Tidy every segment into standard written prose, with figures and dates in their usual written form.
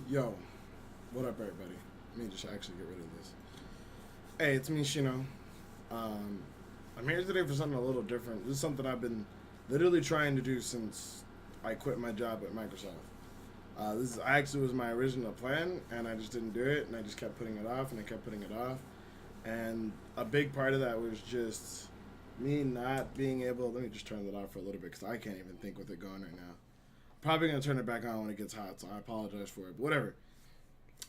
Yo, what up, everybody? Let me just actually get rid of this. Hey, it's me, Shino. Um, I'm here today for something a little different. This is something I've been literally trying to do since I quit my job at Microsoft. This actually was my original plan, and I just didn't do it, and I just kept putting it off, and I kept putting it off. And a big part of that was just me not being able. Let me just turn that off for a little bit because I can't even think with it going right now. Probably gonna turn it back on when it gets hot, so I apologize for it. But whatever.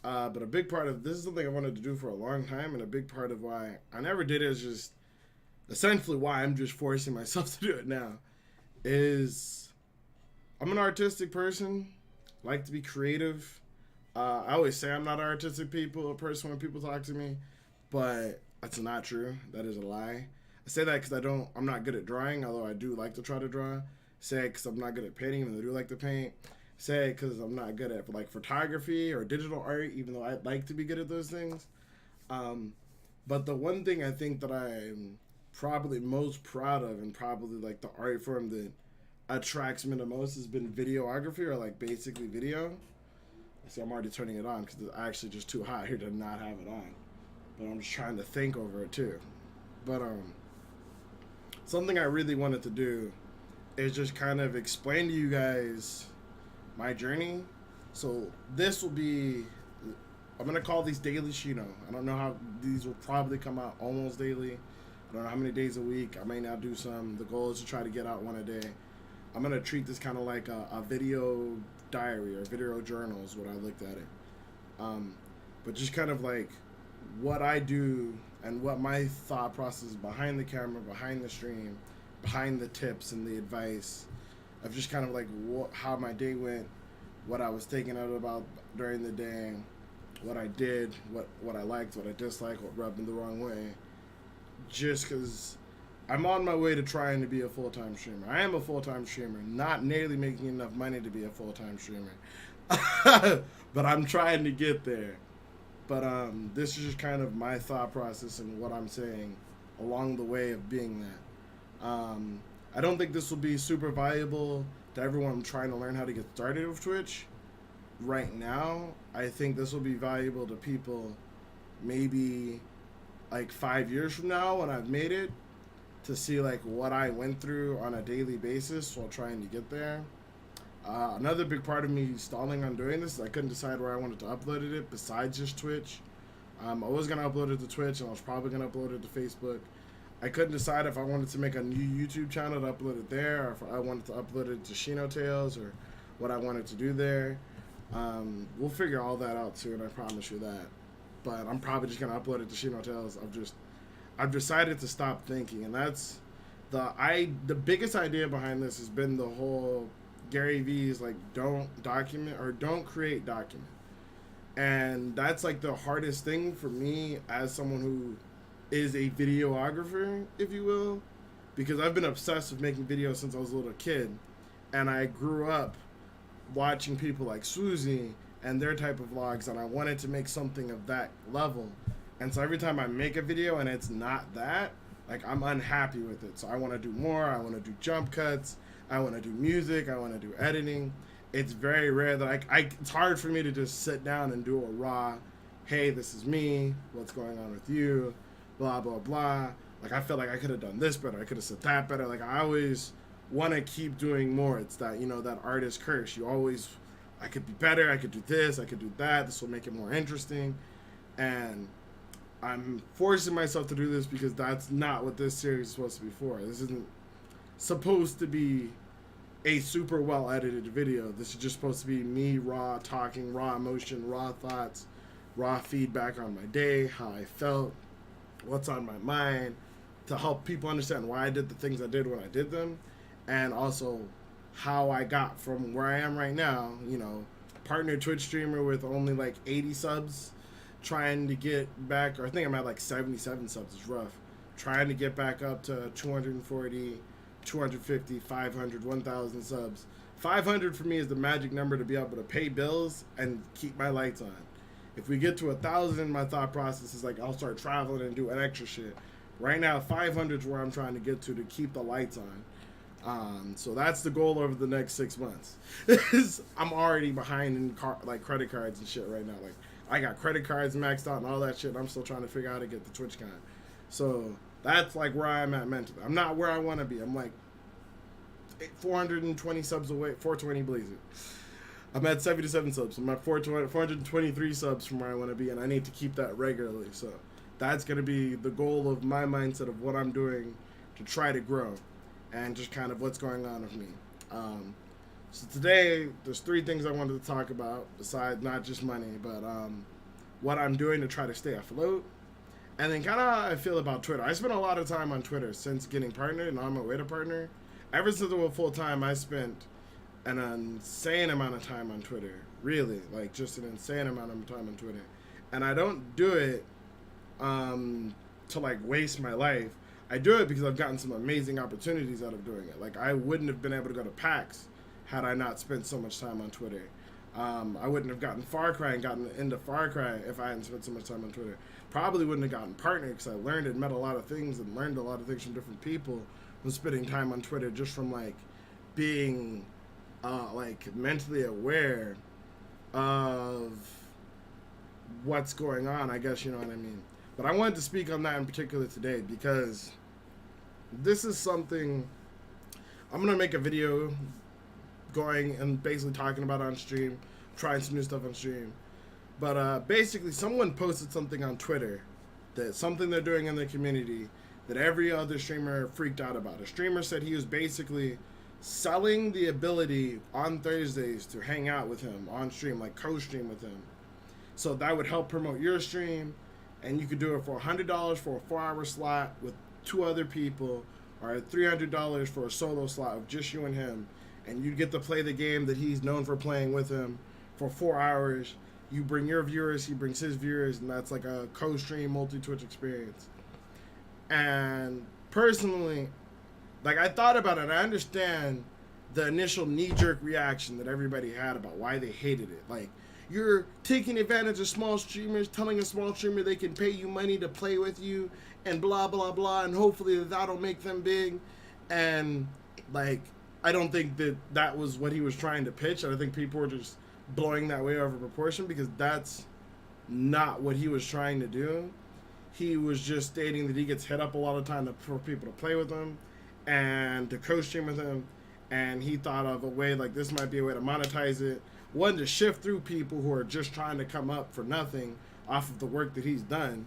But a big part of this is something I wanted to do for a long time, and a big part of why I never did it is just essentially why I'm just forcing myself to do it now. Is I'm an artistic person, like to be creative. I always say I'm not an artistic person when people talk to me, but that's not true. That is a lie. I say that because I'm not good at drawing, although I do like to try to draw. Say it because I'm not good at painting, and I do like to paint. Say it because I'm not good at like photography or digital art, even though I'd like to be good at those things. Um, but the one thing I think that I'm probably most proud of, and probably like the art form that attracts me the most, has been videography, or like basically video. See, I'm already turning it on because it's actually just too hot here to not have it on. But I'm just trying to think over it too. But something I really wanted to do is just kind of explain to you guys my journey. So this will be, I'm gonna call these daily Shino. I don't know how these will probably come out almost daily. I don't know how many days a week. I may not do some. The goal is to try to get out one a day. I'm gonna treat this kind of like a video diary or video journal is what I looked at it. But just kind of like what I do and what my thought process is behind the camera, behind the stream, behind the tips and the advice of just kind of like how my day went, what I was thinking out about during the day, what I did, what I liked, what I disliked, what rubbed me the wrong way. Just because I'm on my way to trying to be a full-time streamer. I am a full-time streamer, not nearly making enough money to be a full-time streamer. But I'm trying to get there. But this is just kind of my thought process and what I'm saying along the way of being that. I don't think this will be super valuable to everyone trying to learn how to get started with Twitch right now. I think this will be valuable to people maybe like 5 years from now when I've made it, to see like what I went through on a daily basis while trying to get there. Another big part of me stalling on doing this is I couldn't decide where I wanted to upload it besides just Twitch. I was going to upload it to Twitch, and I was probably going to upload it to Facebook. I couldn't decide if I wanted to make a new YouTube channel to upload it there, or if I wanted to upload it to Shino Tales, or what I wanted to do there. We'll figure all that out soon, I promise you that. But I'm probably just going to upload it to Shino Tales. I've decided to stop thinking, and that's the biggest idea behind this has been the whole Gary V's like don't document or don't create document. And that's like the hardest thing for me as someone who is a videographer, if you will, because I've been obsessed with making videos since I was a little kid, and I grew up watching people like Swoozy and their type of vlogs, and I wanted to make something of that level. And so every time I make a video and it's not that, like I'm unhappy with it. So I want to do more. I want to do jump cuts. I want to do music. I want to do editing. It's very rare that it's hard for me to just sit down and do a raw, hey, this is me. What's going on with you? Blah, blah, blah. Like I feel like I could have done this better. I could have said that better. Like I always want to keep doing more. It's that, that artist curse. I could be better. I could do this. I could do that. This will make it more interesting. And I'm forcing myself to do this because that's not what this series is supposed to be for. This isn't supposed to be a super well edited video. This is just supposed to be me raw talking, raw emotion, raw thoughts, raw feedback on my day, how I felt, what's on my mind, to help people understand why I did the things I did when I did them, and also how I got from where I am right now, partner Twitch streamer with only like 80 subs, trying to get back, or I think I'm at like 77 subs. It's rough. Trying to get back up to 240, 250, 500, 1,000 subs. 500 for me is the magic number to be able to pay bills and keep my lights on. If we get to 1,000, my thought process is like I'll start traveling and do an extra shit. Right now, 500 is where I'm trying to get to keep the lights on. So that's the goal over the next 6 months. I'm already behind in like credit cards and shit right now. Like I got credit cards maxed out and all that shit. And I'm still trying to figure out how to get the TwitchCon. So that's like where I'm at mentally. I'm not where I want to be. I'm like 420 subs away. 420 blaze it. I'm at 77 subs. I'm at 423 subs from where I want to be, and I need to keep that regularly. So that's going to be the goal of my mindset of what I'm doing to try to grow and just kind of what's going on with me. So today, there's 3 things I wanted to talk about besides not just money, but what I'm doing to try to stay afloat. And then kind of how I feel about Twitter. I spent a lot of time on Twitter since getting partnered and on my way to partner. Ever since I went full time, I spent an insane amount of time on Twitter. Really, like just an insane amount of time on Twitter. And I don't do it to like waste my life. I do it because I've gotten some amazing opportunities out of doing it. Like I wouldn't have been able to go to PAX had I not spent so much time on Twitter. I wouldn't have gotten Far Cry and gotten into Far Cry if I hadn't spent so much time on Twitter. Probably wouldn't have gotten partnered because I learned and met a lot of things and learned a lot of things from different people from spending time on Twitter, just from like being like mentally aware of what's going on, I guess, you know what I mean. But I wanted to speak on that in particular today because this is something I'm going to make a video going and basically talking about on stream, trying some new stuff on stream. But basically someone posted something on Twitter, that something they're doing in the community that every other streamer freaked out about. A streamer said he was basically selling the ability on Thursdays to hang out with him on stream, like co-stream with him. So that would help promote your stream, and you could do it for $100 for a 4-hour slot with 2 other people, or $300 for a solo slot of just you and him, and you get to play the game that he's known for playing with him for 4 hours. You bring your viewers, he brings his viewers, and that's like a co-stream multi-Twitch experience. And personally, like I thought about it, I understand the initial knee-jerk reaction that everybody had about why they hated it. Like, you're taking advantage of small streamers, telling a small streamer they can pay you money to play with you, and blah, blah, blah, and hopefully that'll make them big. And, like, I don't think that that was what he was trying to pitch. I think people were just blowing that way over proportion because that's not what he was trying to do. He was just stating that he gets hit up a lot of time for people to play with him and to co-stream with him, and he thought of a way like this might be a way to monetize it. One, to shift through people who are just trying to come up for nothing off of the work that he's done,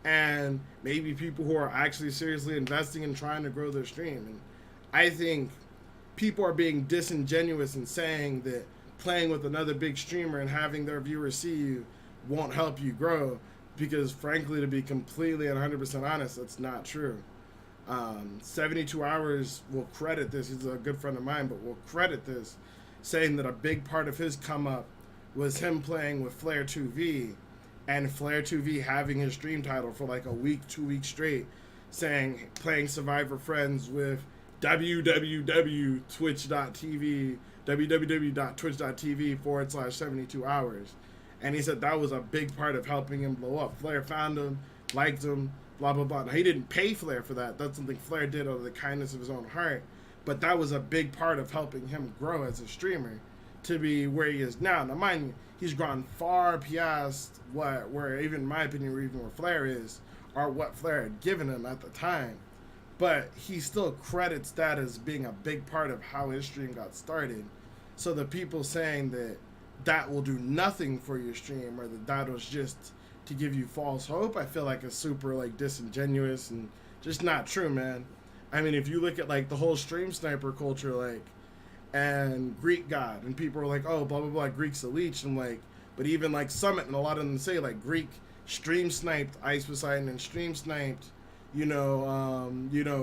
and maybe people who are actually seriously investing and trying to grow their stream. And I think people are being disingenuous in saying that playing with another big streamer and having their viewers see you won't help you grow, because frankly, to be completely and 100% honest, that's not true. 72 Hours will credit this. He's a good friend of mine, but will credit this, saying that a big part of his come up was him playing with Flare 2V, and Flare 2V having his stream title for like a week, 2 weeks straight, saying playing Survivor Friends with www.twitch.tv, www.twitch.tv/72 hours. And he said that was a big part of helping him blow up. Flair found him, liked him, blah, blah, blah. Now, he didn't pay Flair for that. That's something Flair did out of the kindness of his own heart. But that was a big part of helping him grow as a streamer to be where he is now. Now, mind you, he's gone far past where even in my opinion, where even where Flair is, or what Flair had given him at the time. But he still credits that as being a big part of how his stream got started. So the people saying that that will do nothing for your stream, or that was just to give you false hope, I feel like is super like disingenuous and just not true, man. I mean, if you look at like the whole stream sniper culture, like, and Greek God, and people are like, oh, blah, blah, blah, Greek's a leech, and like, but even like Summit and a lot of them say like Greek stream sniped Ice Poseidon and stream sniped,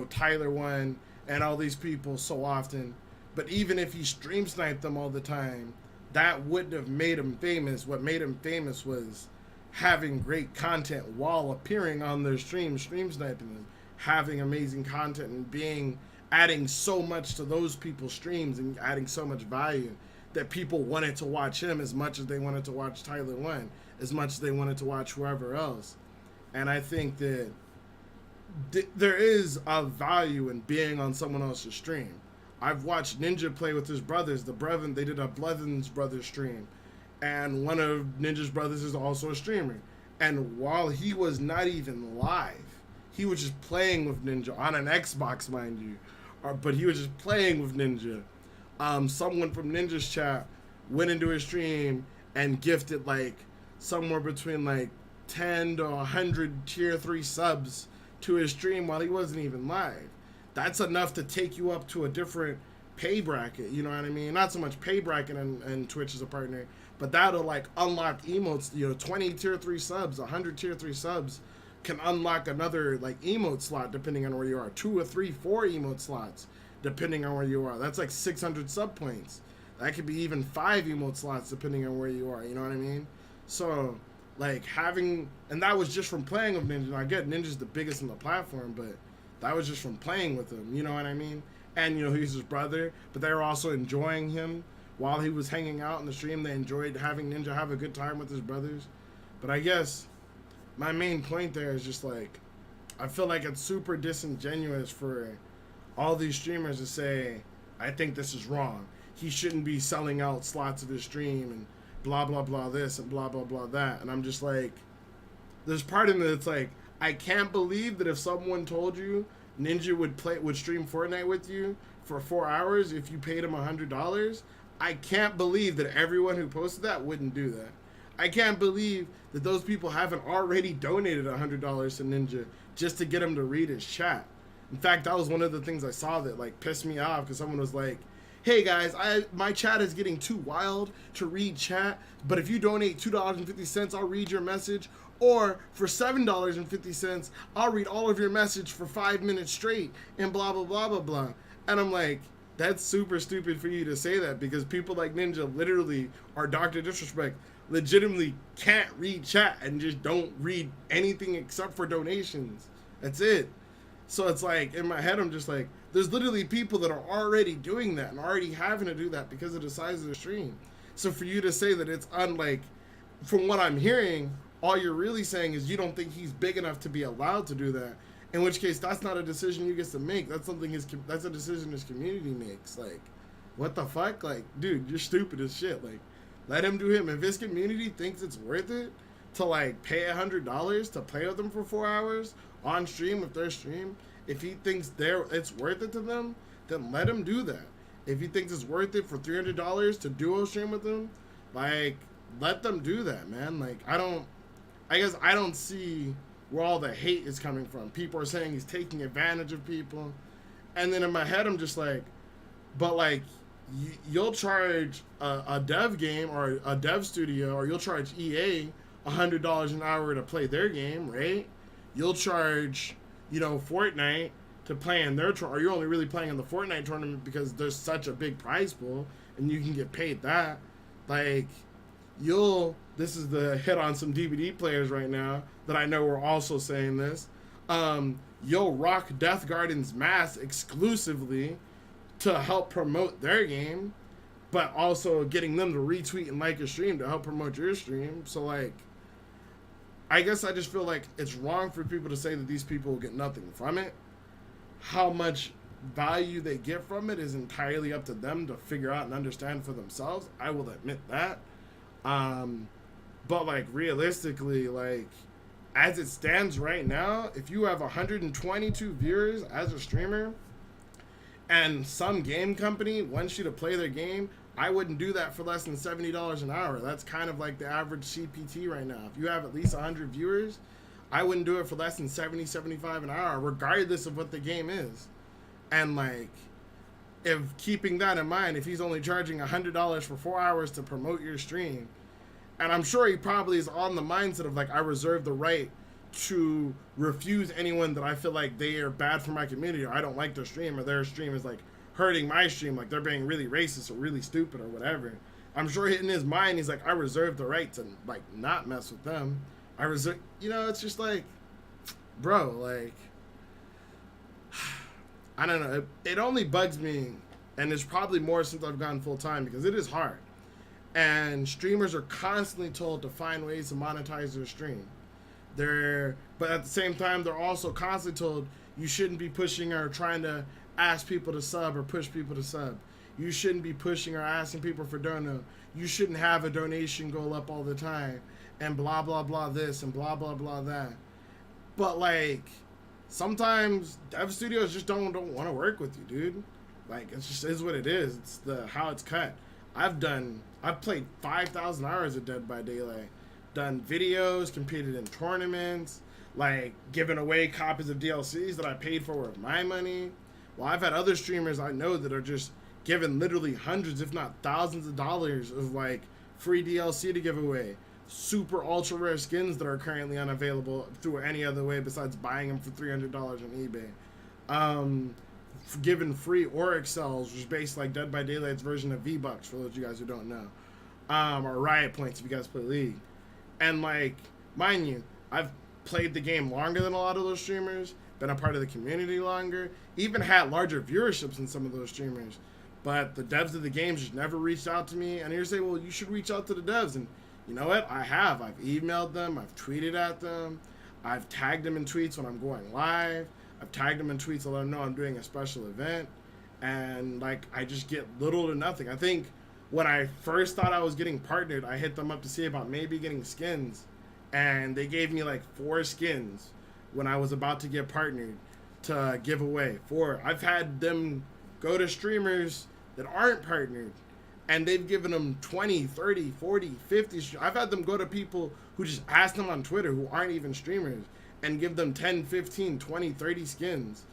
Tyler One and all these people so often. But even if he stream sniped them all the time, that wouldn't have made him famous. What made him famous was having great content while appearing on their stream sniping them, having amazing content and adding so much to those people's streams and adding so much value that people wanted to watch him as much as they wanted to watch Tyler One, as much as they wanted to watch whoever else. And I think that there is a value in being on someone else's stream. I've watched Ninja play with his brothers. They did a Blevins Brothers stream, and one of Ninja's brothers is also a streamer. And while he was not even live, he was just playing with Ninja on an Xbox, mind you. But he was just playing with Ninja. Someone from Ninja's chat went into his stream and gifted like somewhere between like 10 to 100 tier 3 subs to his stream while he wasn't even live. That's enough to take you up to a different pay bracket, you know what I mean? Not so much pay bracket and Twitch as a partner, but that'll like unlock emotes, 20 tier 3 subs, 100 tier 3 subs can unlock another like emote slot depending on where you are. 2 or 3, 4 emote slots depending on where you are. That's like 600 sub points. That could be even 5 emote slots depending on where you are, you know what I mean? So like having, and that was just from playing with Ninja. I get Ninja's the biggest on the platform, but that was just from playing with him, you know what I mean? And he's his brother, but they were also enjoying him while he was hanging out in the stream. They enjoyed having Ninja have a good time with his brothers. But I guess my main point there is just like, I feel like it's super disingenuous for all these streamers to say, I think this is wrong. He shouldn't be selling out slots of his stream and blah, blah, blah this and blah, blah, blah that. And I'm just like, there's part of me that's like, I can't believe that if someone told you Ninja would stream Fortnite with you for 4 hours if you paid him $100, I can't believe that everyone who posted that wouldn't do that. I can't believe that those people haven't already donated $100 to Ninja just to get him to read his chat. In fact, that was one of the things I saw that like pissed me off, because someone was like, hey guys, my chat is getting too wild to read chat, but if you donate $2.50, I'll read your message, or for $7.50, I'll read all of your message for 5 minutes straight, and blah, blah, blah, blah, blah. And I'm like, that's super stupid for you to say that, because people like Ninja literally are Dr. Disrespect, legitimately can't read chat and just don't read anything except for donations. That's it. So it's like, in my head, I'm just like, there's literally people that are already doing that and already having to do that because of the size of the stream. So for you to say that it's unlike, from what I'm hearing, all you're really saying is you don't think he's big enough to be allowed to do that. In which case, that's not a decision you get to make. That's a decision his community makes. Like, what the fuck? Like, dude, you're stupid as shit. Like, let him do him. If his community thinks it's worth it to like pay $100 to play with them for 4 hours on stream with their stream, if he thinks it's worth it to them, then let him do that. If he thinks it's worth it for $300 to duo stream with them, like, let them do that, man. Like, I guess I don't see where all the hate is coming from. People are saying he's taking advantage of people. And then in my head, I'm just like, but like, you'll charge a dev game or a dev studio, or you'll charge EA $100 an hour to play their game, right? You'll charge, Fortnite to play in their or you're only really playing in the Fortnite tournament because there's such a big prize pool and you can get paid that. Like, this is the hit on some DVD players right now that I know are also saying this. You'll rock Death Garden's mask exclusively to help promote their game, but also getting them to retweet and like your stream to help promote your stream. So like, I guess I just feel like it's wrong for people to say that these people will get nothing from it. How much value they get from it is entirely up to them to figure out and understand for themselves. I will admit that. But like, realistically, like, as it stands right now, if you have 122 viewers as a streamer and some game company wants you to play their game, I wouldn't do that for less than $70 an hour. That's kind of like the average CPT right now. If you have at least 100 viewers, I wouldn't do it for less than $70, $75 an hour, regardless of what the game is. And like, if keeping that in mind, if he's only charging $100 for 4 hours to promote your stream, and I'm sure he probably is on the mindset of like, I reserve the right to refuse anyone that I feel like they are bad for my community, or I don't like their stream, or their stream is like hurting my stream, like they're being really racist or really stupid or whatever. I'm sure in his mind he's like, I reserve the right to like not mess with them. I reserve, it's just like, bro, like, I don't know. It only bugs me, and it's probably more since I've gone full time, because it is hard. And streamers are constantly told to find ways to monetize their stream. But at the same time, they're also constantly told you shouldn't be pushing or trying to ask people to sub or push people to sub. You shouldn't be pushing or asking people for dono. You shouldn't have a donation goal up all the time and blah blah blah this and blah blah blah that. But like sometimes dev studios just don't want to work with you, dude. Like it just is what it is. It's the how it's cut. I've played 5,000 hours of Dead by Daylight, done videos, competed in tournaments, like given away copies of DLCs that I paid for with my money. Well, I've had other streamers I know that are just given literally hundreds, if not thousands of dollars of like free DLC to give away. Super ultra rare skins that are currently unavailable through any other way besides buying them for $300 on eBay. Given free Oryx cells, which is based like Dead by Daylight's version of V-Bucks, for those of you guys who don't know. Or Riot Points if you guys play League. And like, mind you, I've played the game longer than a lot of those streamers, been a part of the community longer, even had larger viewerships than some of those streamers. But the devs of the games just never reached out to me. And you're saying, well, you should reach out to the devs. And you know what? I have. I've emailed them. I've tweeted at them. I've tagged them in tweets when I'm going live. I've tagged them in tweets to let them know I'm doing a special event. And like, I just get little to nothing. I think when I first thought I was getting partnered, I hit them up to see about maybe getting skins. And they gave me like 4 skins when I was about to get partnered to give away. 4. I've had them go to streamers that aren't partnered and they've given them 20, 30, 40, 50. I've had them go to people who just ask them on Twitter who aren't even streamers and give them 10, 15, 20, 30 skins.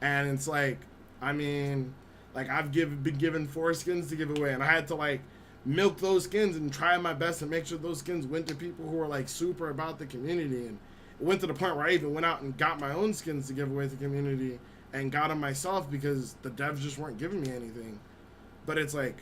And it's like, I mean, like I've been given 4 skins to give away and I had to like milk those skins and try my best to make sure those skins went to people who are like super about the community. And it went to the point where I even went out and got my own skins to give away to the community and got them myself because the devs just weren't giving me anything. But it's like,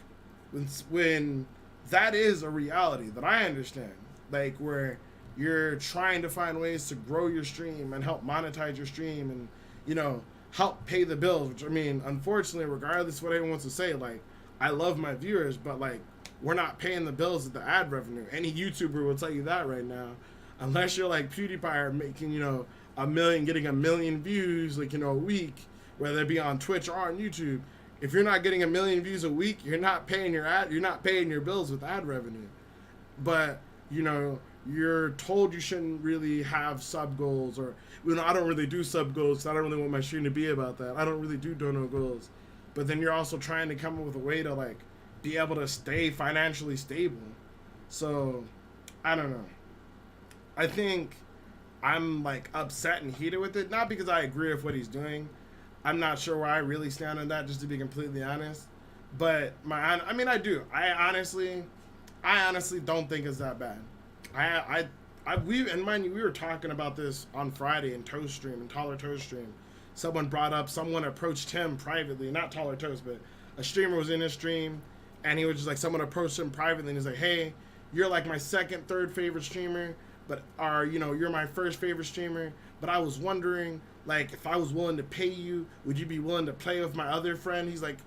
when that is a reality that I understand, like where you're trying to find ways to grow your stream and help monetize your stream and, you know, help pay the bills, which I mean, unfortunately, regardless of what anyone wants to say, like, I love my viewers, but like, we're not paying the bills with the ad revenue. Any YouTuber will tell you that right now. Unless you're like PewDiePie or making, you know, getting 1 million views, like, you know, a week, whether it be on Twitch or on YouTube. If you're not getting 1 million views a week, you're not paying your bills with ad revenue. But, you know, you're told you shouldn't really have sub goals, or, you know, I don't really do sub goals, so I don't really want my stream to be about that. I don't really do dono goals. But then you're also trying to come up with a way to, like, be able to stay financially stable. So, I don't know. I think I'm, like, upset and heated with it, not because I agree with what he's doing. I'm not sure where I really stand on that, just to be completely honest. But I do. I honestly don't think it's that bad. And mind you, we were talking about this on Friday in Toast Stream, in Taller Toast Stream. Someone approached him privately, not Taller Toast, but a streamer was in his stream, and he was just like, someone approached him privately, and he's like, hey, you're like my second, third favorite streamer, you're my first favorite streamer, but I was wondering, like, if I was willing to pay you, would you be willing to play with my other friend? He's like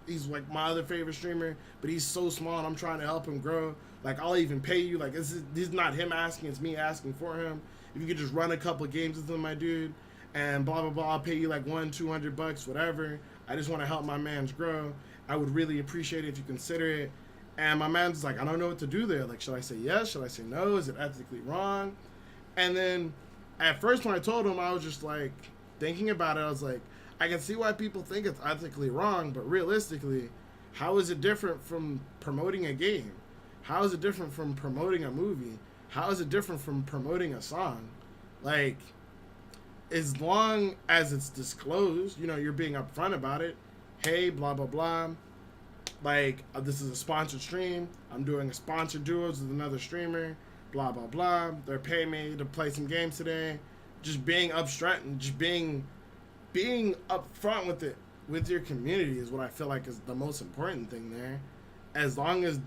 my other favorite streamer, but he's so small and I'm trying to help him grow. Like, I'll even pay you. Like, this is not him asking, it's me asking for him. If you could just run a couple of games with him, my dude, and blah, blah, blah, I'll pay you like $100-200, whatever. I just want to help my man's grow. I would really appreciate it if you consider it. And my man's like, I don't know what to do there. Like, should I say yes? Should I say no? Is it ethically wrong? And then at first when I told him, I was just like, thinking about it, I was like, I can see why people think it's ethically wrong, but realistically, how is it different from promoting a game? How is it different from promoting a movie? How is it different from promoting a song? Like, as long as it's disclosed, you know, you're being upfront about it. Hey, blah, blah, blah. Like, this is a sponsored stream. I'm doing a sponsored duos with another streamer. Blah, blah, blah. They're paying me to play some games today. Just being upfront and just being upfront with it, with your community, is what I feel like is the most important thing there. As long as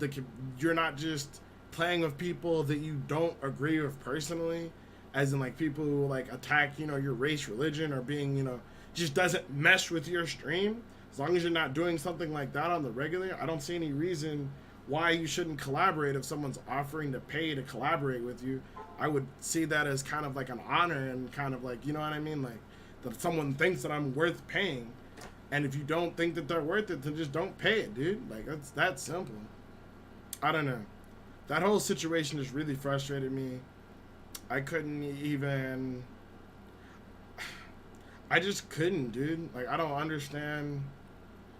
you're not just playing with people that you don't agree with personally, as in like people who like attack, you know, your race, religion, or being, you know, just doesn't mesh with your stream. As long as you're not doing something like that on the regular, I don't see any reason why you shouldn't collaborate if someone's offering to pay to collaborate with you. I would see that as kind of like an honor and kind of like, you know what I mean? Like, that someone thinks that I'm worth paying. And if you don't think that they're worth it, then just don't pay it, dude. Like, that's that simple. I don't know. That whole situation just really frustrated me. I couldn't even. I just couldn't, dude. Like, I don't understand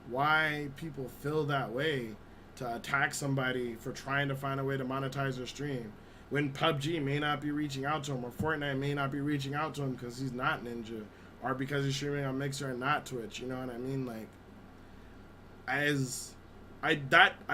why people feel that way to attack somebody for trying to find a way to monetize their stream when PUBG may not be reaching out to him, or Fortnite may not be reaching out to him because he's not Ninja, or because he's streaming on Mixer and not Twitch. You know what I mean? Like, I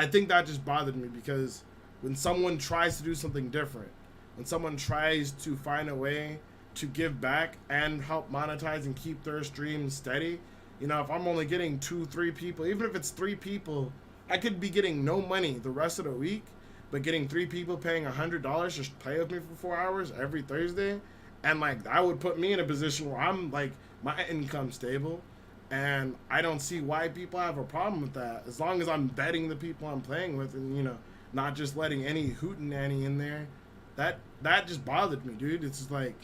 think that just bothered me, because when someone tries to do something different, when someone tries to find a way to give back and help monetize and keep their stream steady, you know, if I'm only getting 2-3 people, even if it's 3 people, I could be getting no money the rest of the week, but getting 3 people paying $100 just play with me for 4 hours every Thursday, and like that would put me in a position where I'm like, my income's stable, and I don't see why people have a problem with that, as long as I'm betting the people I'm playing with, and, you know, not just letting any hootenanny in there. That just bothered me, dude. It's just like,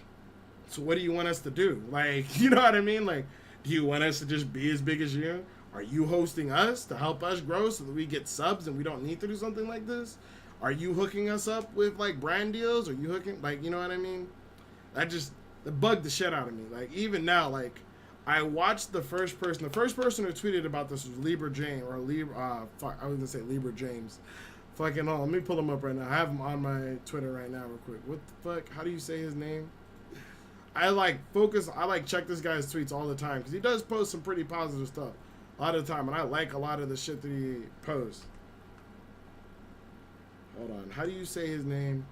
so what do you want us to do? Like, you know what I mean? Like, do you want us to just be as big as you? Are you hosting us to help us grow so that we get subs and we don't need to do something like this? Are you hooking us up with, like, brand deals? Are you hooking, like, you know what I mean? That bugged the shit out of me. Like, even now, like, I watched the first person who tweeted about this was Libra James, or I was gonna say Libra James. Fucking hold on, let me pull him up right now. I have him on my Twitter right now real quick. What the fuck? How do you say his name? I check this guy's tweets all the time, because he does post some pretty positive stuff a lot of the time, and I like a lot of the shit that he posts. Hold on, how do you say his name?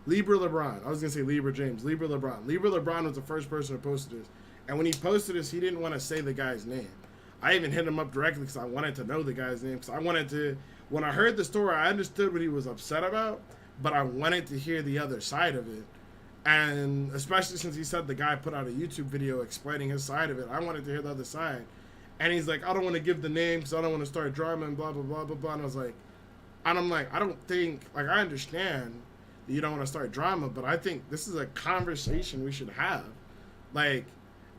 Libra LeBron. I was gonna say Libra James. Libra LeBron. Libra LeBron was the first person who posted this, and when he posted this, he didn't want to say the guy's name. I even hit him up directly because I wanted to know the guy's name, because I wanted to. When I heard the story, I understood what he was upset about, but I wanted to hear the other side of it. And especially since he said the guy put out a YouTube video explaining his side of it, I wanted to hear the other side. And he's like, I don't want to give the name because I don't want to start drama and blah, blah, blah, blah, blah. And I was like, and I'm like, I don't think, like, I understand that you don't want to start drama, but I think this is a conversation we should have. Like,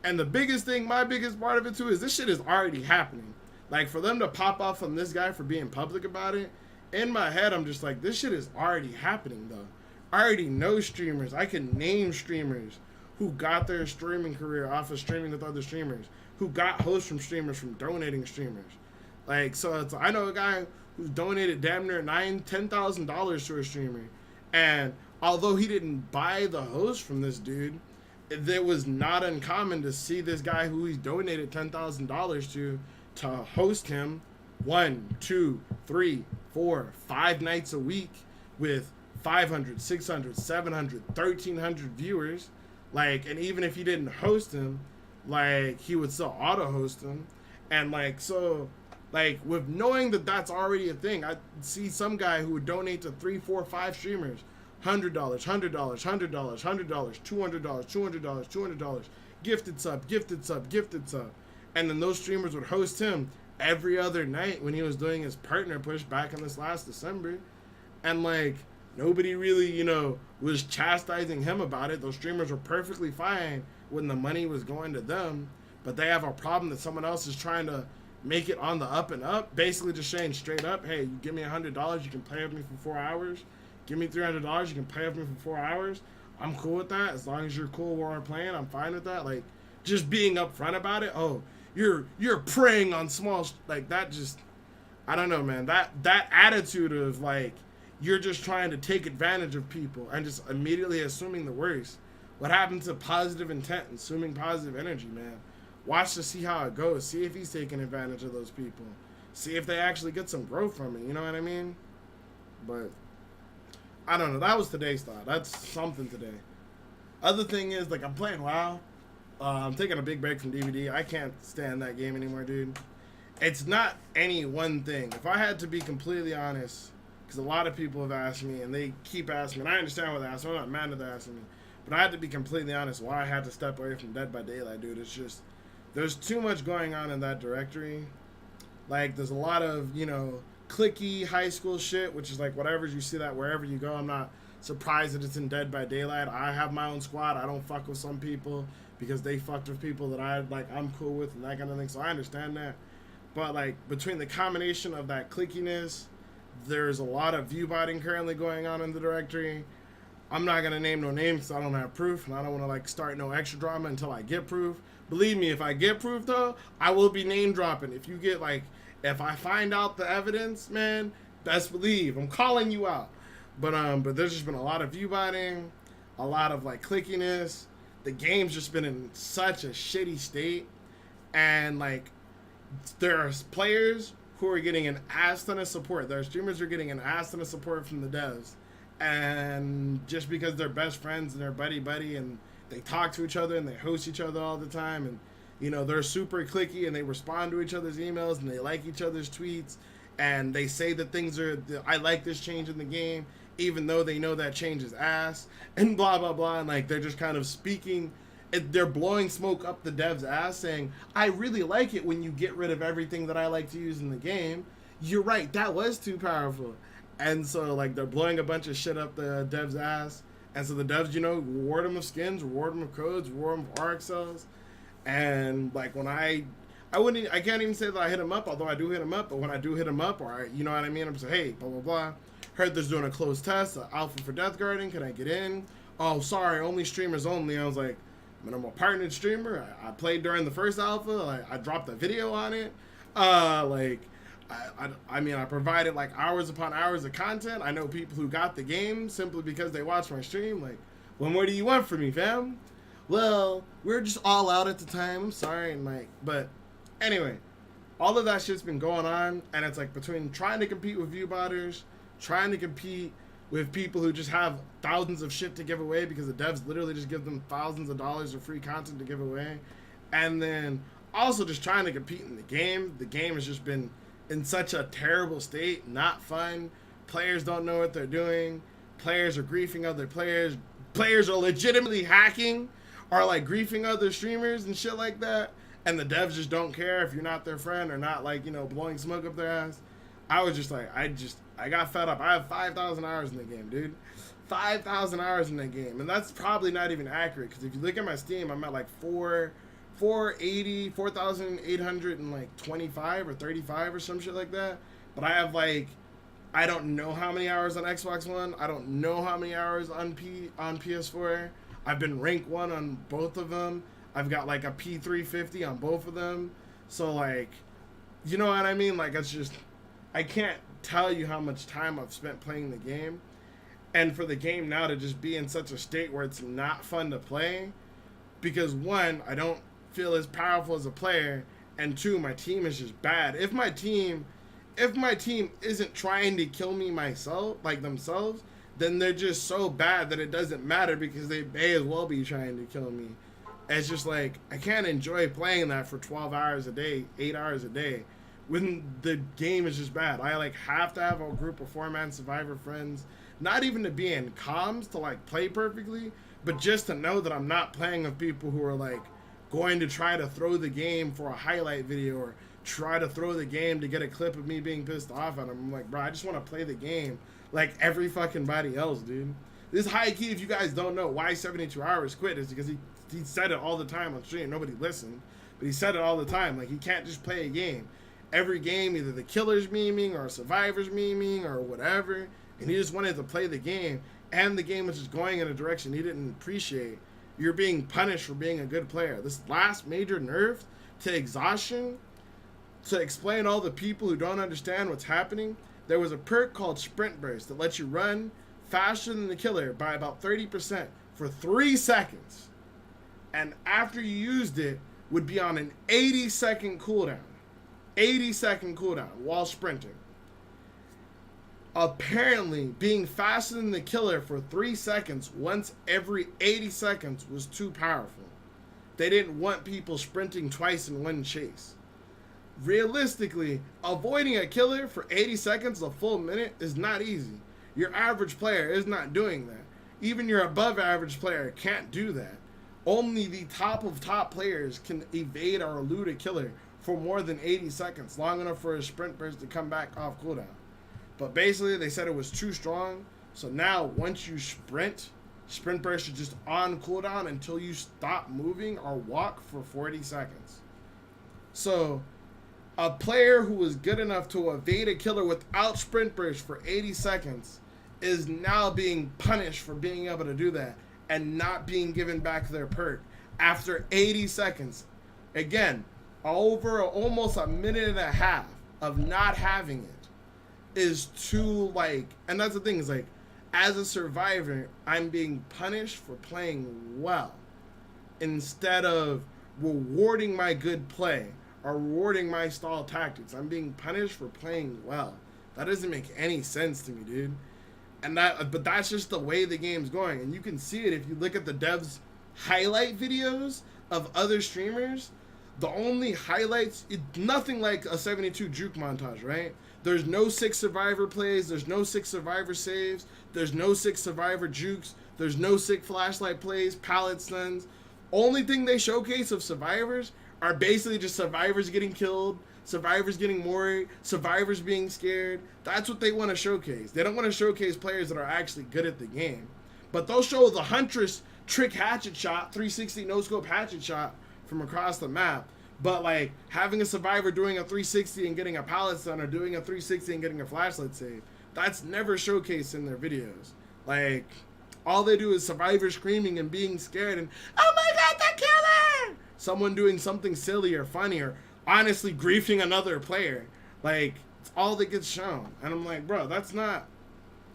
and the biggest thing, my biggest part of it too, is this shit is already happening. Like, for them to pop off on this guy for being public about it, in my head, I'm just like, this shit is already happening, though. I already know streamers. I can name streamers who got their streaming career off of streaming with other streamers, who got hosts from streamers from donating streamers. Like, so I know a guy who's donated damn near $10,000 to a streamer, and although he didn't buy the host from this dude, it was not uncommon to see this guy who he's donated $10,000 to host him 1, 2, 3, 4, 5 nights a week with 500, 600, 700, 1,300 viewers. Like, and even if he didn't host him, like, he would still auto-host him. And, like, so, like, with knowing that that's already a thing, I see some guy who would donate to 3, 4, 5 streamers, $100, $100, $100, $100, $200, $200, $200, gifted sub, gifted sub, gifted sub. And then those streamers would host him every other night when he was doing his partner push back in this last December. And, like, nobody really, you know, was chastising him about it. Those streamers were perfectly fine when the money was going to them, but they have a problem that someone else is trying to make it on the up and up, basically just saying straight up, hey, you give me $100, you can play with me for 4 hours. Give me $300, you can play with me for 4 hours. I'm cool with that. As long as you're cool while we're playing, I'm fine with that. Like, just being upfront about it. Oh, you're preying on small, like, that just, I don't know, man. That attitude of, like, you're just trying to take advantage of people and just immediately assuming the worst. What happened to positive intent and assuming positive energy, man? Watch to see how it goes. See if he's taking advantage of those people. See if they actually get some growth from it. You know what I mean? But I don't know. That was today's thought. That's something today. Other thing is, like, I'm playing WoW. I'm taking a big break from DVD. I can't stand that game anymore, dude. It's not any one thing. If I had to be completely honest, because a lot of people have asked me, and they keep asking me, and I understand what they're asking. I'm not mad that they're asking me. But I had to be completely honest why I had to step away from Dead by Daylight, dude. It's just, there's too much going on in that directory. Like, there's a lot of, you know, clicky high school shit, which is like whatever, you see that wherever you go. I'm not surprised that it's in Dead by Daylight. I have my own squad. I don't fuck with some people because they fucked with people that I'm cool with and that kind of thing. So I understand that. But like between the combination of that clickiness, there's a lot of view botting currently going on in the directory. I'm not gonna name no names because I don't have proof, and I don't want to like start no extra drama until I get proof. Believe me, if I get proof though, I will be name dropping. If you get like, if I find out the evidence, man, best believe I'm calling you out. But there's just been a lot of view botting, a lot of like clickiness. The game's just been in such a shitty state, and like there's players who are getting an ass ton of support. Their streamers are getting an ass ton of support from the devs. And just because they're best friends and they're buddy and they talk to each other and they host each other all the time, and you know they're super clicky and they respond to each other's emails and they like each other's tweets and they say that things are, I like this change in the game, even though they know that change is ass and blah blah blah, and like they're just kind of speaking, they're blowing smoke up the dev's ass saying, I really like it when you get rid of everything that I like to use in the game. You're right, that was too powerful. And so like they're blowing a bunch of shit up the dev's ass, and so the devs, you know, reward them of skins, reward them of codes, reward them of RXLs. And like when I can't even say that I hit him up, although I do hit him up, but when I do hit him up, or you know what I mean, I'm saying, hey, blah blah blah, heard there's doing a closed test, alpha for Death Guarding, can I get in? Oh, sorry, only streamers only. I was like, I'm a partnered streamer. I played during the first alpha. I dropped a video on it. I mean, I provided like hours upon hours of content. I know people who got the game simply because they watched my stream. Like, well, what do you want from me, fam? Well, we're just all out at the time. I'm sorry. And like, but anyway, all of that shit's been going on. And it's like between trying to compete with viewbotters, trying to compete with people who just have thousands of shit to give away because the devs literally just give them thousands of dollars of free content to give away. And then also just trying to compete in the game. The game has just been in such a terrible state, not fun. Players don't know what they're doing. Players are griefing other players. Players are legitimately hacking or like griefing other streamers and shit like that. And the devs just don't care if you're not their friend or not, like, you know, blowing smoke up their ass. I was just like, I got fed up. I have 5,000 hours in the game, dude. 5,000 hours in the game. And that's probably not even accurate, because if you look at my Steam, I'm at like 4,825 or 35 or some shit like that. But I have like, I don't know how many hours on Xbox One. I don't know how many hours on PS4. I've been rank 1 on both of them. I've got like a P350 on both of them. So like, you know what I mean? Like, it's just, I can't tell you how much time I've spent playing the game. And for the game now to just be in such a state where it's not fun to play, because one, I don't feel as powerful as a player, and two, my team is just bad. If my team isn't trying to kill me themselves, then they're just so bad that it doesn't matter, because they may as well be trying to kill me. It's just like, I can't enjoy playing that for 12 hours a day, 8 hours a day, when the game is just bad. I like have to have a group of 4-man survivor friends, not even to be in comms to like play perfectly, but just to know that I'm not playing with people who are like going to try to throw the game for a highlight video, or try to throw the game to get a clip of me being pissed off at them. I'm like, bro, I just want to play the game like every fucking body else, dude. This high key, if you guys don't know why 72 Hours quit, is because he said it all the time on stream. Nobody listened, but he said it all the time. Like, he can't just play a game. Every game, either the killer's memeing or survivor's memeing or whatever, and he just wanted to play the game, and the game was just going in a direction he didn't appreciate. You're being punished for being a good player. This last major nerf to exhaustion, to explain all the people who don't understand what's happening, there was a perk called Sprint Burst that lets you run faster than the killer by about 30% for 3 seconds. And after you used it, would be on an 80-second cooldown. 80-second cooldown while sprinting. Apparently, being faster than the killer for 3 seconds once every 80 seconds was too powerful. They didn't want people sprinting twice in one chase. Realistically, avoiding a killer for 80 seconds, a full minute, is not easy. Your average player is not doing that. Even your above average player can't do that. Only the top of top players can evade or elude a killer for more than 80 seconds, long enough for a sprint burst to come back off cooldown. But basically, they said it was too strong. So now, once you sprint Sprint burst is just on cooldown until you stop moving or walk for 40 seconds. So a player who was good enough to evade a killer without sprint burst for 80 seconds is now being punished for being able to do that and not being given back their perk after 80 seconds. Again, over almost a minute and a half of not having it is too, like, and that's the thing, is like, as a survivor, I'm being punished for playing well instead of rewarding my good play or rewarding my stall tactics. I'm being punished for playing well. That doesn't make any sense to me, dude. And but that's just the way the game's going. And you can see it if you look at the devs' highlight videos of other streamers. The only highlights, nothing like a 72 juke montage, right? There's no 6 survivor plays. There's no 6 survivor saves. There's no 6 survivor jukes. There's no 6 flashlight plays, pallet stuns. Only thing they showcase of survivors are basically just survivors getting killed, survivors getting worried, survivors being scared. That's what they want to showcase. They don't want to showcase players that are actually good at the game. But they'll show the Huntress trick hatchet shot, 360 no-scope hatchet shot from across the map. But like having a survivor doing a 360 and getting a pallet stun or doing a 360 and getting a flashlight save, that's never showcased in their videos. Like, all they do is survivors screaming and being scared and, oh my god, the killer! Someone doing something silly or funny or honestly griefing another player. Like, it's all that gets shown. And I'm like, bro, that's not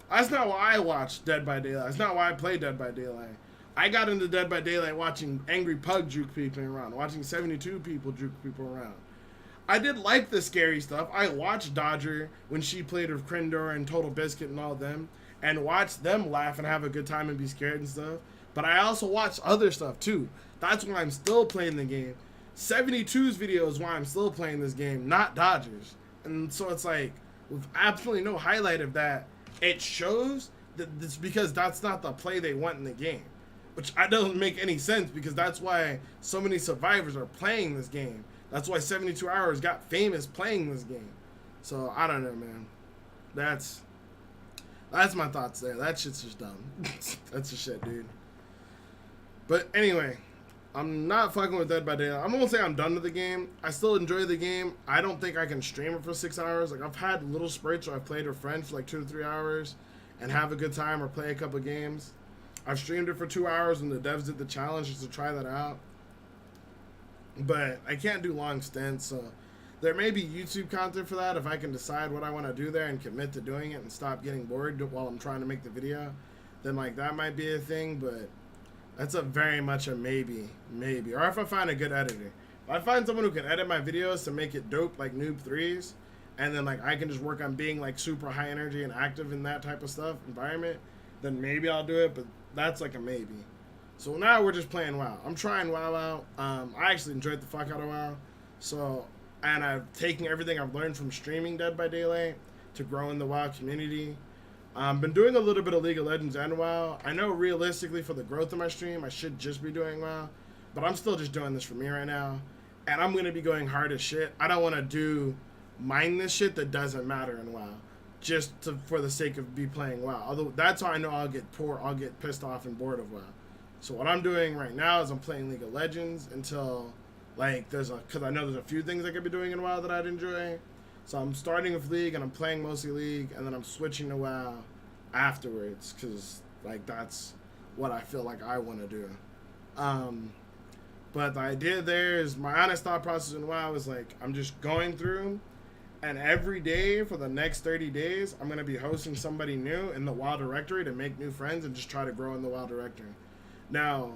why I watch Dead by Daylight. That's not why I play Dead by Daylight. I got into Dead by Daylight watching Angry Pug juke people around, watching 72 people juke people around. I did like the scary stuff. I watched Dodger when she played with Krindor and Total Biscuit and all them, and watched them laugh and have a good time and be scared and stuff. But I also watched other stuff too. That's why I'm still playing the game. 72's video is why I'm still playing this game, not Dodgers. And so it's like, with absolutely no highlight of that, it shows that it's because that's not the play they want in the game. Which doesn't make any sense, because that's why so many survivors are playing this game. That's why 72 Hours got famous playing this game. So, I don't know, man. That's my thoughts there. That shit's just dumb. That's just shit, dude. But anyway, I'm not fucking with Dead by Daylight. I'm gonna say I'm done with the game. I still enjoy the game. I don't think I can stream it for 6 hours. Like, I've had little spurts where I've played with friends for like 2 to 3 hours and have a good time or play a couple games. I've streamed it for 2 hours when the devs did the challenge just to try that out. But I can't do long stints, so there may be YouTube content for that if I can decide what I want to do there and commit to doing it and stop getting bored while I'm trying to make the video. Then, like, that might be a thing, but that's a very much a maybe. Or if I find a good editor. If I find someone who can edit my videos to make it dope like Noob 3's, and then, like, I can just work on being, like, super high energy and active in that type of stuff, environment, then maybe I'll do it, but that's like a maybe. So now we're just playing WoW. I'm trying WoW out. I actually enjoyed the fuck out of WoW. So, and I've taken everything I've learned from streaming Dead by Daylight to grow in the WoW community. Been doing a little bit of League of Legends and WoW. I know realistically for the growth of my stream, I should just be doing WoW, but I'm still just doing this for me right now. And I'm going to be going hard as shit. I don't want to mindless shit that doesn't matter in WoW. For the sake of be playing WoW. Although that's how I know I'll get pissed off and bored of WoW. So what I'm doing right now is I'm playing League of Legends until, like, because I know there's a few things I could be doing in WoW that I'd enjoy. So I'm starting with League and I'm playing mostly League, and then I'm switching to WoW afterwards, because, like, that's what I feel like I want to do. But the idea there is, my honest thought process in WoW is, like, I'm just going through, and every day for the next 30 days, I'm going to be hosting somebody new in the WoW directory to make new friends and just try to grow in the WoW directory. Now,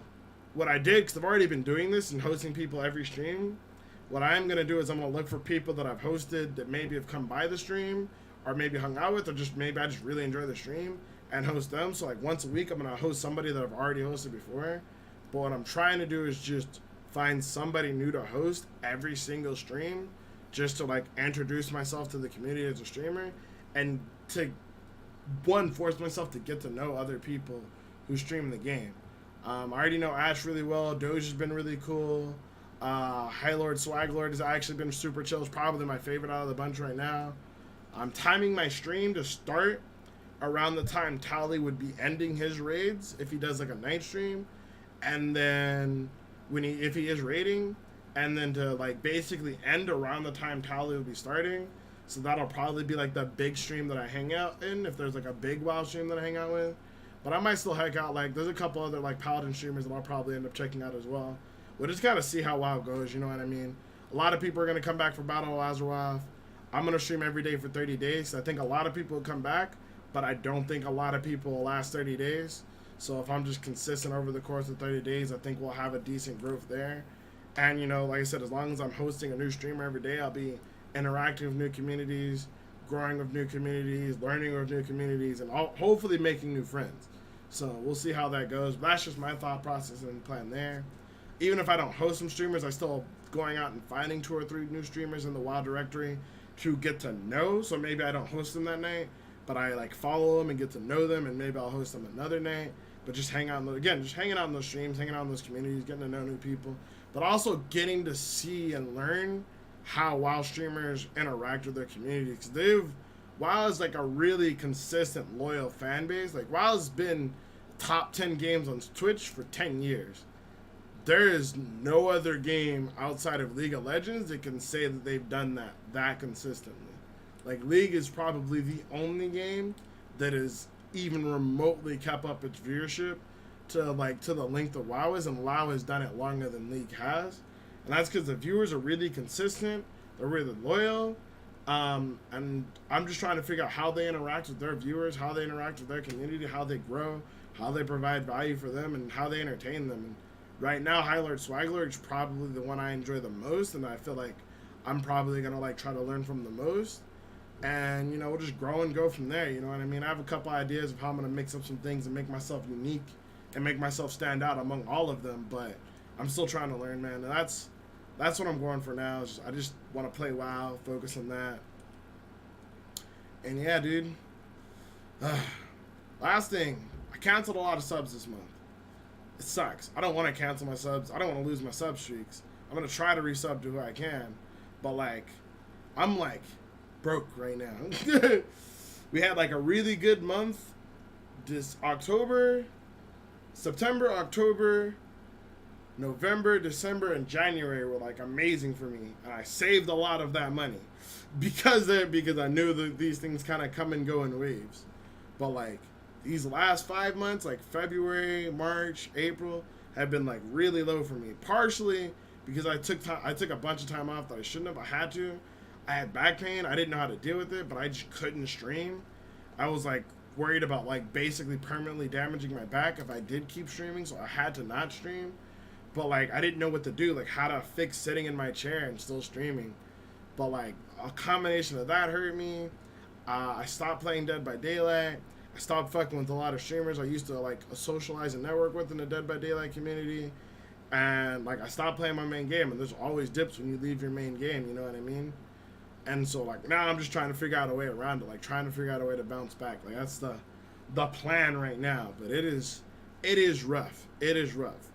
what I did, because I've already been doing this and hosting people every stream, what I'm going to do is I'm going to look for people that I've hosted that maybe have come by the stream or maybe hung out with, or just maybe I just really enjoy the stream, and host them. So, like, once a week, I'm going to host somebody that I've already hosted before. But what I'm trying to do is just find somebody new to host every single stream, just to, like, introduce myself to the community as a streamer, and to, one, force myself to get to know other people who stream the game. I already know Ash really well. Doge has been really cool. High Lord Swag Lord has actually been super chill. It's probably my favorite out of the bunch right now. I'm timing my stream to start around the time Tally would be ending his raids if he does like a night stream, and then if he is raiding, and then to like basically end around the time Tally will be starting. So that'll probably be like the big stream that I hang out in, if there's like a big WoW stream that I hang out with. But I might still hang out, like there's a couple other like Paladin streamers that I'll probably end up checking out as well. We'll just kind of see how WoW goes, you know what I mean? A lot of people are going to come back for Battle of Azeroth. I'm going to stream every day for 30 days. I think a lot of people will come back, but I don't think a lot of people will last 30 days. So if I'm just consistent over the course of 30 days, I think we'll have a decent growth there. And, you know, like I said, as long as I'm hosting a new streamer every day, I'll be interacting with new communities, growing with new communities, learning with new communities, and hopefully making new friends. So we'll see how that goes. But that's just my thought process and plan there. Even if I don't host some streamers, I still going out and finding 2 or 3 new streamers in the WoW directory to get to know. So maybe I don't host them that night, but I like follow them and get to know them, and maybe I'll host them another night. But just hang out, just hanging out in those streams, hanging out in those communities, getting to know new people, but also getting to see and learn how WoW streamers interact with their communities. Because WoW is like a really consistent, loyal fan base. Like WoW's been top 10 games on Twitch for 10 years. There is no other game outside of League of Legends that can say that they've done that consistently. Like League is probably the only game that is even remotely kept up its viewership to the length of WoW is, and WoW has done it longer than League has. And that's because the viewers are really consistent, they're really loyal, and I'm just trying to figure out how they interact with their viewers, how they interact with their community, how they grow, how they provide value for them, and how they entertain them. And right now, High Lord Swaglord is probably the one I enjoy the most, and I feel like I'm probably gonna like try to learn from the most. And, you know, we'll just grow and go from there, you know what I mean? I have a couple ideas of how I'm going to mix up some things and make myself unique and make myself stand out among all of them, but I'm still trying to learn, man. And that's what I'm going for now. I just want to play WoW, focus on that. And yeah, dude. Last thing, I canceled a lot of subs this month. It sucks. I don't want to cancel my subs. I don't want to lose my sub streaks. I'm going to try to resub to who I can, but like, I'm like broke right now. We had like a really good month this September, October, November, December, and January were like amazing for me, and I saved a lot of that money because I knew that these things kind of come and go in waves. But like these last 5 months, like February, March, April, have been like really low for me, partially because I took a bunch of time off that I shouldn't have. I had to. I had back pain. I didn't know how to deal with it, but I just couldn't stream. I was like worried about like basically permanently damaging my back if I did keep streaming, so I had to not stream. But like I didn't know what to do, like how to fix sitting in my chair and still streaming. But like a combination of that hurt me. I stopped playing Dead by Daylight. I stopped fucking with a lot of streamers I used to like socialize and network with in the Dead by Daylight community. And like I stopped playing my main game, and there's always dips when you leave your main game, you know what I mean? And so like now I'm just trying to figure out a way around it, like trying to figure out a way to bounce back. Like that's the plan right now. But it is rough. It is rough.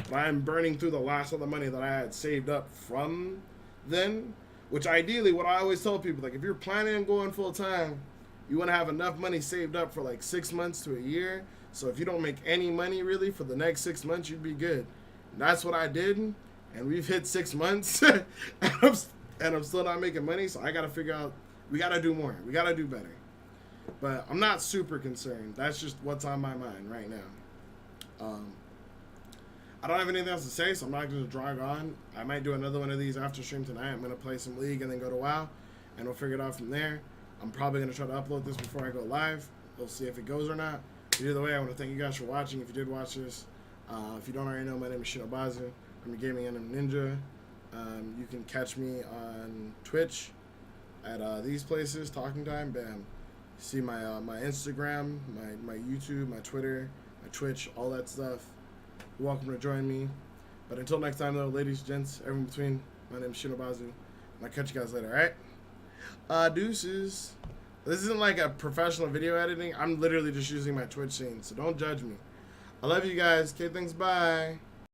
But I am burning through the last of the money that I had saved up from then. Which ideally, what I always tell people, like if you're planning on going full time, you want to have enough money saved up for like 6 months to a year. So if you don't make any money really for the next 6 months, you'd be good. And that's what I did, and we've hit 6 months. And I'm still not making money, so I got to figure out, we got to do more. We got to do better. But I'm not super concerned. That's just what's on my mind right now. I don't have anything else to say, so I'm not going to drag on. I might do another one of these after stream tonight. I'm going to play some League and then go to WoW, and we'll figure it out from there. I'm probably going to try to upload this before I go live. We'll see if it goes or not. But either way, I want to thank you guys for watching. If you did watch this, if you don't already know, my name is Shino. I'm a gaming anime ninja. You can catch me on Twitch at these places, Talking Time, bam. See my my Instagram, my YouTube, my Twitter, my Twitch, all that stuff. You're welcome to join me. But until next time, though, ladies, gents, everyone between, my name is Shino. And I'll catch you guys later, alright? Deuces. This isn't like a professional video editing. I'm literally just using my Twitch scene, so don't judge me. I love you guys. Okay, thanks, bye.